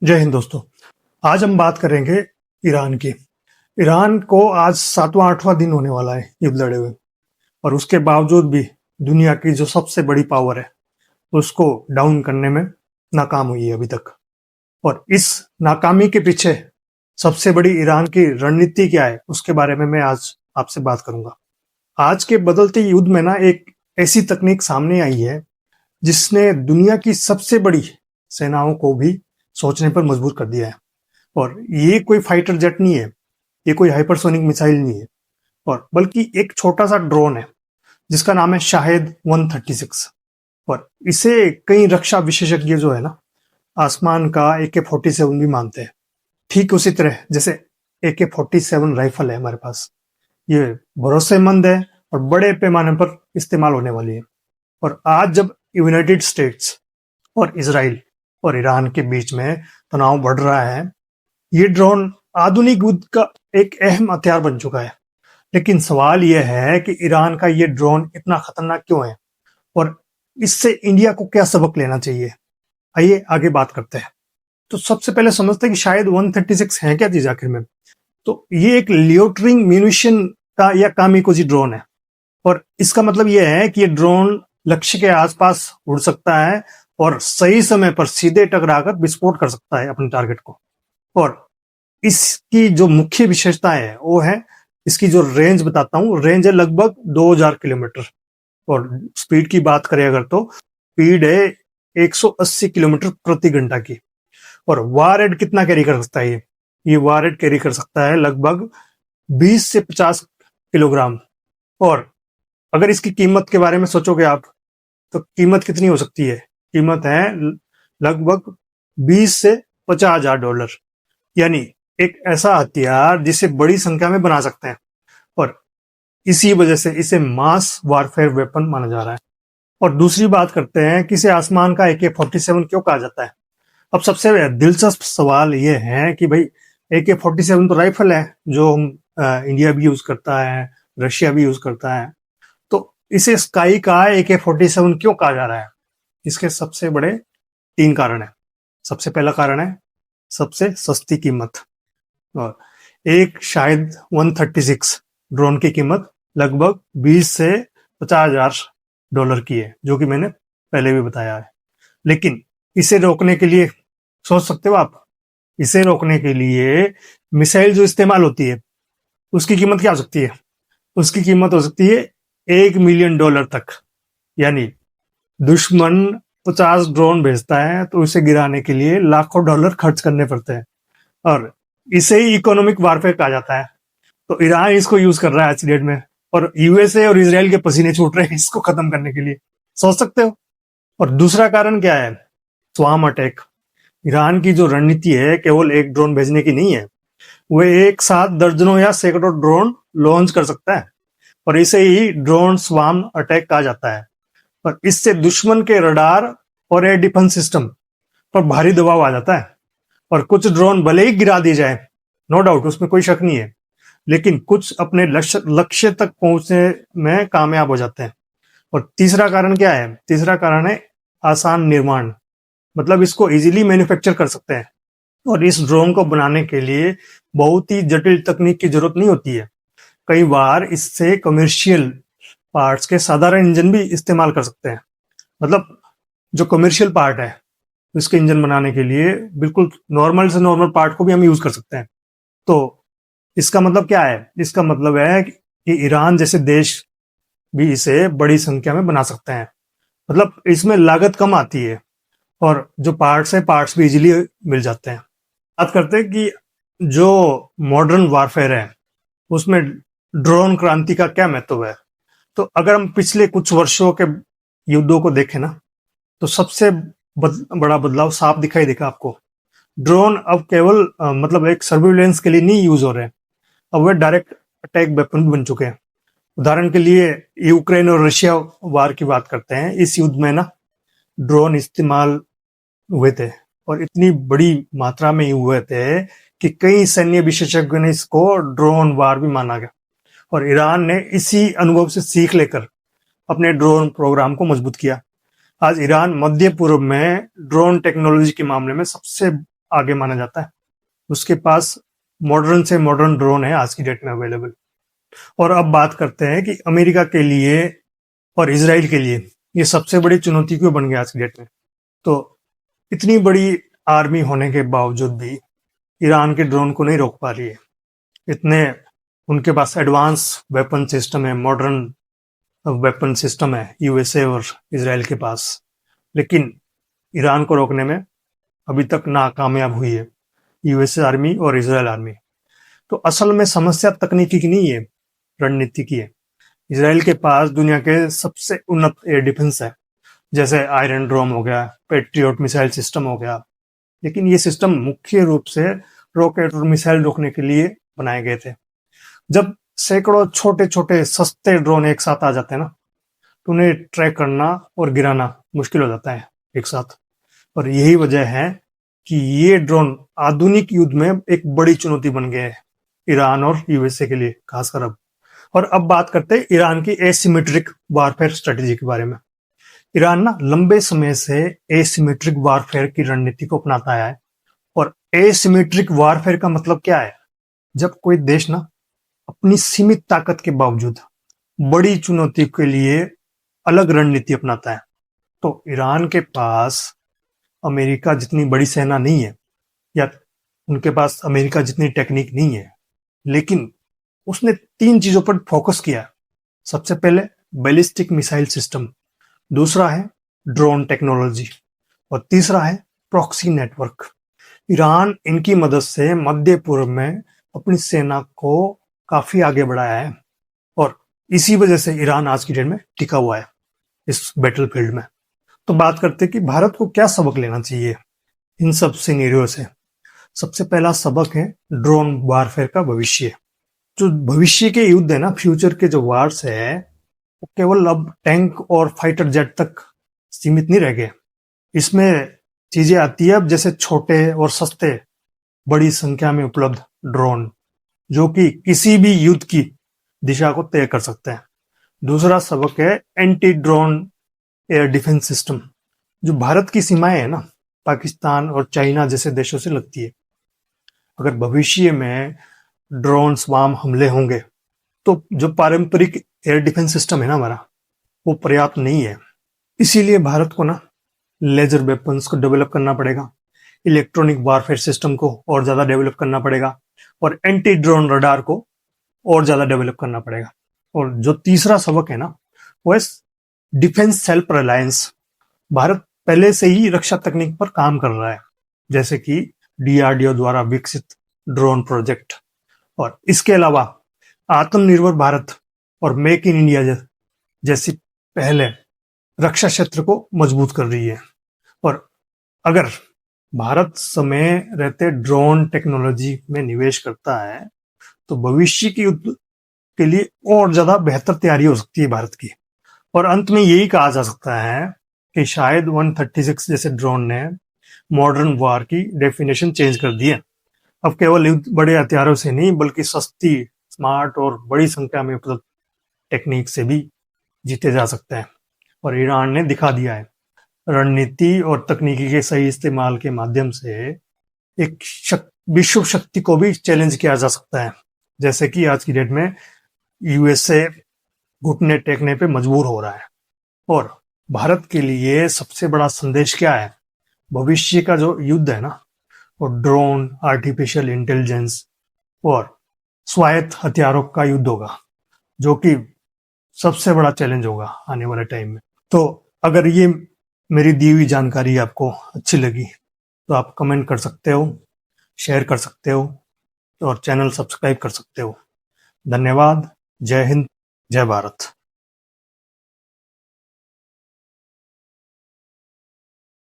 जय हिंद दोस्तों। आज हम बात करेंगे ईरान की। ईरान को आज 7वां-8वां दिन होने वाला है युद्ध लड़े हुए, और उसके बावजूद भी दुनिया की जो सबसे बड़ी पावर है उसको डाउन करने में नाकाम हुई है अभी तक। और इस नाकामी के पीछे सबसे बड़ी ईरान की रणनीति क्या है उसके बारे में मैं आज आपसे बात करूंगा। आज के बदलते युद्ध में ना एक ऐसी तकनीक सामने आई है जिसने दुनिया की सबसे बड़ी सेनाओं को भी सोचने पर मजबूर कर दिया है। और ये कोई फाइटर जेट नहीं है, ये कोई हाइपरसोनिक मिसाइल नहीं है, और बल्कि एक छोटा सा ड्रोन है जिसका नाम है शाहेद 136। और इसे कई रक्षा विशेषज्ञ जो है ना, आसमान का AK-47 भी मानते हैं। ठीक उसी तरह जैसे AK-47 राइफल है हमारे पास, ये भरोसेमंद है और बड़े पैमाने पर इस्तेमाल होने वाली है। और आज जब यूनाइटेड स्टेट्स और इसराइल और ईरान के बीच में तनाव बढ़ रहा है, ये ड्रोन आधुनिक युद्ध का एक अहम हथियार बन चुका है। लेकिन सवाल यह है कि ईरान का ये ड्रोन इतना खतरनाक क्यों है और इससे इंडिया को क्या सबक लेना चाहिए। आइए आगे बात करते हैं। तो सबसे पहले समझते हैं कि शायद 136 है क्या चीज आखिर में। तो ये एक लियोटरिंग म्यूनिशन का या कामिकोजी ड्रोन है, और इसका मतलब यह है कि ये ड्रोन लक्ष्य के आसपास उड़ सकता है और सही समय पर सीधे टकराकर विस्फोट कर सकता है अपने टारगेट को। और इसकी जो मुख्य विशेषता है वो है इसकी जो रेंज बताता हूँ। रेंज है लगभग 2000 किलोमीटर, और स्पीड की बात करें अगर तो स्पीड है 180 किलोमीटर प्रति घंटा की। और वारहेड कितना कैरी कर सकता है ये वारहेड कैरी कर सकता है लगभग 20 से 50 किलोग्राम। और अगर इसकी कीमत के बारे में सोचोगे आप, तो कीमत कितनी हो सकती है? कीमत है लगभग 20 से 50,000 डॉलर। यानी एक ऐसा हथियार जिसे बड़ी संख्या में बना सकते हैं, और इसी वजह से इसे मास वारफेयर वेपन माना जा रहा है। और दूसरी बात करते हैं कि इसे आसमान का AK-47 क्यों कहा जाता है। अब सबसे दिलचस्प सवाल यह है कि भाई AK-47 तो राइफल है जो इंडिया भी यूज करता है, रशिया भी यूज करता है, तो इसे स्काई का AK-47 क्यों कहा जा रहा है? इसके सबसे बड़े 3 कारण है। सबसे पहला कारण है सबसे सस्ती कीमत। और एक शायद 136 ड्रोन की कीमत लगभग 20 से 50,000 डॉलर की है, जो कि मैंने पहले भी बताया है। लेकिन इसे रोकने के लिए सोच सकते हो आप, इसे रोकने के लिए मिसाइल जो इस्तेमाल होती है उसकी कीमत क्या हो सकती है? उसकी कीमत हो सकती है $1 मिलियन तक। यानी दुश्मन 50 ड्रोन भेजता है तो उसे गिराने के लिए लाखों डॉलर खर्च करने पड़ते हैं, और इसे ही इकोनॉमिक वारफेयर कहा जाता है। तो ईरान इसको यूज कर रहा है आज की डेट में, और यूएसए और इसराइल के पसीने छूट रहे हैं इसको खत्म करने के लिए। सोच सकते हो। और दूसरा कारण क्या है? स्वाम अटैक। ईरान की जो रणनीति है केवल एक ड्रोन भेजने की नहीं है, वो एक साथ दर्जनों या सैकड़ों ड्रोन लॉन्च कर सकता है, और इसे ही ड्रोन स्वाम अटैक कहा जाता है। और इससे दुश्मन के रडार और एयर डिफेंस सिस्टम पर भारी दबाव आ जाता है। और कुछ ड्रोन भले ही गिरा दिए जाए, नो डाउट, उसमें कोई शक नहीं है, लेकिन कुछ अपने लक्ष्य तक पहुंचने में कामयाब हो जाते हैं। और तीसरा कारण क्या है? तीसरा कारण है आसान निर्माण। मतलब इसको इजीली मैन्युफैक्चर कर सकते हैं, और इस ड्रोन को बनाने के लिए बहुत ही जटिल तकनीक की जरूरत नहीं होती है। कई बार इससे कमर्शियल पार्ट्स के साधारण इंजन भी इस्तेमाल कर सकते हैं। मतलब जो कमर्शियल पार्ट है इसके इंजन बनाने के लिए बिल्कुल नॉर्मल से नॉर्मल पार्ट को भी हम यूज कर सकते हैं। तो इसका मतलब क्या है? इसका मतलब है कि ईरान जैसे देश भी इसे बड़ी संख्या में बना सकते हैं। मतलब इसमें लागत कम आती है, और जो पार्ट्स है पार्ट्स भी इजीली मिल जाते हैं। बात करते हैं कि जो मॉडर्न वारफेयर है उसमें ड्रोन क्रांति का क्या महत्व है। तो अगर हम पिछले कुछ वर्षों के युद्धों को देखें ना, तो सबसे बड़ा बदलाव साफ दिखाई देगा आपको। ड्रोन अब केवल मतलब एक सर्विलेंस के लिए नहीं यूज हो रहे हैं, अब वे डायरेक्ट अटैक वेपन बन चुके हैं। उदाहरण के लिए यूक्रेन और रशिया वार की बात करते हैं। इस युद्ध में ना ड्रोन इस्तेमाल हुए थे, और इतनी बड़ी मात्रा में हुए थे कि कई सैन्य विशेषज्ञों ने इसको ड्रोन वार भी माना गया। और ईरान ने इसी अनुभव से सीख लेकर अपने ड्रोन प्रोग्राम को मजबूत किया। आज ईरान मध्य पूर्व में ड्रोन टेक्नोलॉजी के मामले में सबसे आगे माना जाता है। उसके पास मॉडर्न से मॉडर्न ड्रोन है आज की डेट में अवेलेबल। और अब बात करते हैं कि अमेरिका के लिए और इसराइल के लिए ये सबसे बड़ी चुनौती क्यों बन गया आज की डेट में। तो इतनी बड़ी आर्मी होने के बावजूद भी ईरान के ड्रोन को नहीं रोक पा रही है। इतने उनके पास एडवांस वेपन सिस्टम है, मॉडर्न वेपन सिस्टम है यूएसए और इसराइल के पास, लेकिन ईरान को रोकने में अभी तक नाकामयाब हुई है यूएसए आर्मी और इसराइल आर्मी। तो असल में समस्या तकनीकी की नहीं है, रणनीति की है। इसराइल के पास दुनिया के सबसे उन्नत एयर डिफेंस है, जैसे आयरन ड्रोम हो गया, पेट्रियोट मिसाइल सिस्टम हो गया, लेकिन ये सिस्टम मुख्य रूप से रॉकेट और मिसाइल रोकने के लिए बनाए गए थे। जब सैकड़ों छोटे छोटे सस्ते ड्रोन एक साथ आ जाते हैं ना, तो उन्हें ट्रैक करना और गिराना मुश्किल हो जाता है एक साथ। और यही वजह है कि ये ड्रोन आधुनिक युद्ध में एक बड़ी चुनौती बन गए हैं ईरान और यूएसए के लिए, खासकर अब। और अब बात करते हैं ईरान की एसिमेट्रिक वारफेयर स्ट्रेटेजी के बारे में। ईरान ना लंबे समय से एसिमेट्रिक वारफेयर की रणनीति को अपनाता आया है। और एसिमेट्रिक वारफेयर का मतलब क्या है? जब कोई देश ना अपनी सीमित ताकत के बावजूद बड़ी चुनौती के लिए अलग रणनीति अपनाता है। तो ईरान के पास अमेरिका जितनी बड़ी सेना नहीं है, या उनके पास अमेरिका जितनी टेक्निक नहीं है, लेकिन उसने 3 चीजों पर फोकस किया। सबसे पहले बैलिस्टिक मिसाइल सिस्टम, दूसरा है ड्रोन टेक्नोलॉजी, और तीसरा है प्रॉक्सी नेटवर्क। ईरान इनकी मदद से मध्य पूर्व में अपनी सेना को काफी आगे बढ़ाया है, और इसी वजह से ईरान आज की डेट में टिका हुआ है इस बैटलफील्ड में। तो बात करते हैं कि भारत को क्या सबक लेना चाहिए इन सब सिनेरियो से। सबसे पहला सबक है ड्रोन वारफेयर का भविष्य। जो भविष्य के युद्ध है ना, फ्यूचर के जो वार्स है, वो केवल अब टैंक और फाइटर जेट तक सीमित नहीं रह गए। इसमें चीजें आती है अब, जैसे छोटे और सस्ते बड़ी संख्या में उपलब्ध ड्रोन, जो कि किसी भी युद्ध की दिशा को तय कर सकते हैं। दूसरा सबक है anti drone air defence system. जो भारत की सीमाएं है ना, पाकिस्तान और चाइना जैसे देशों से लगती है। अगर भविष्य में ड्रोन स्वाम हमले होंगे, तो जो पारंपरिक एयर डिफेंस सिस्टम है ना हमारा, वो पर्याप्त नहीं है। इसीलिए भारत को ना लेजर वेपन्स को डेवलप करना पड़ेगा, इलेक्ट्रॉनिक वारफेयर सिस्टम को और ज्यादा डेवलप करना पड़ेगा, और एंटी ड्रोन रडार को और ज्यादा डेवलप करना पड़ेगा। और जो तीसरा सबक है ना, वो है डिफेंस सेल्फ रिलायंस। भारत पहले से ही रक्षा तकनीक पर काम कर रहा है, जैसे कि डीआरडीओ द्वारा विकसित ड्रोन प्रोजेक्ट। और इसके अलावा आत्मनिर्भर भारत और मेक इन इंडिया जैसी पहले रक्षा क्षेत्र को मजबूत कर रही है। और अगर भारत समय रहते ड्रोन टेक्नोलॉजी में निवेश करता है, तो भविष्य के युद्ध के लिए और ज्यादा बेहतर तैयारी हो सकती है भारत की। और अंत में यही कहा जा सकता है कि शायद 136 जैसे ड्रोन ने मॉडर्न वार की डेफिनेशन चेंज कर दी है। अब केवल युद्ध बड़े हथियारों से नहीं, बल्कि सस्ती, स्मार्ट और बड़ी संख्या में उपलब्ध टेक्निक से भी जीते जा सकते हैं। और ईरान ने दिखा दिया है, रणनीति और तकनीकी के सही इस्तेमाल के माध्यम से एक विश्व शक्ति को भी चैलेंज किया जा सकता है। जैसे कि आज की डेट में यूएसए घुटने टेकने पे मजबूर हो रहा है। और भारत के लिए सबसे बड़ा संदेश क्या है? भविष्य का जो युद्ध है ना, वो ड्रोन, आर्टिफिशियल इंटेलिजेंस और स्वायत्त हथियारों का युद्ध होगा, जो कि सबसे बड़ा चैलेंज होगा आने वाले टाइम में। तो अगर ये मेरी दी हुई जानकारी आपको अच्छी लगी, तो आप कमेंट कर सकते हो, शेयर कर सकते हो, और चैनल सब्सक्राइब कर सकते हो। धन्यवाद। जय हिंद, जय भारत।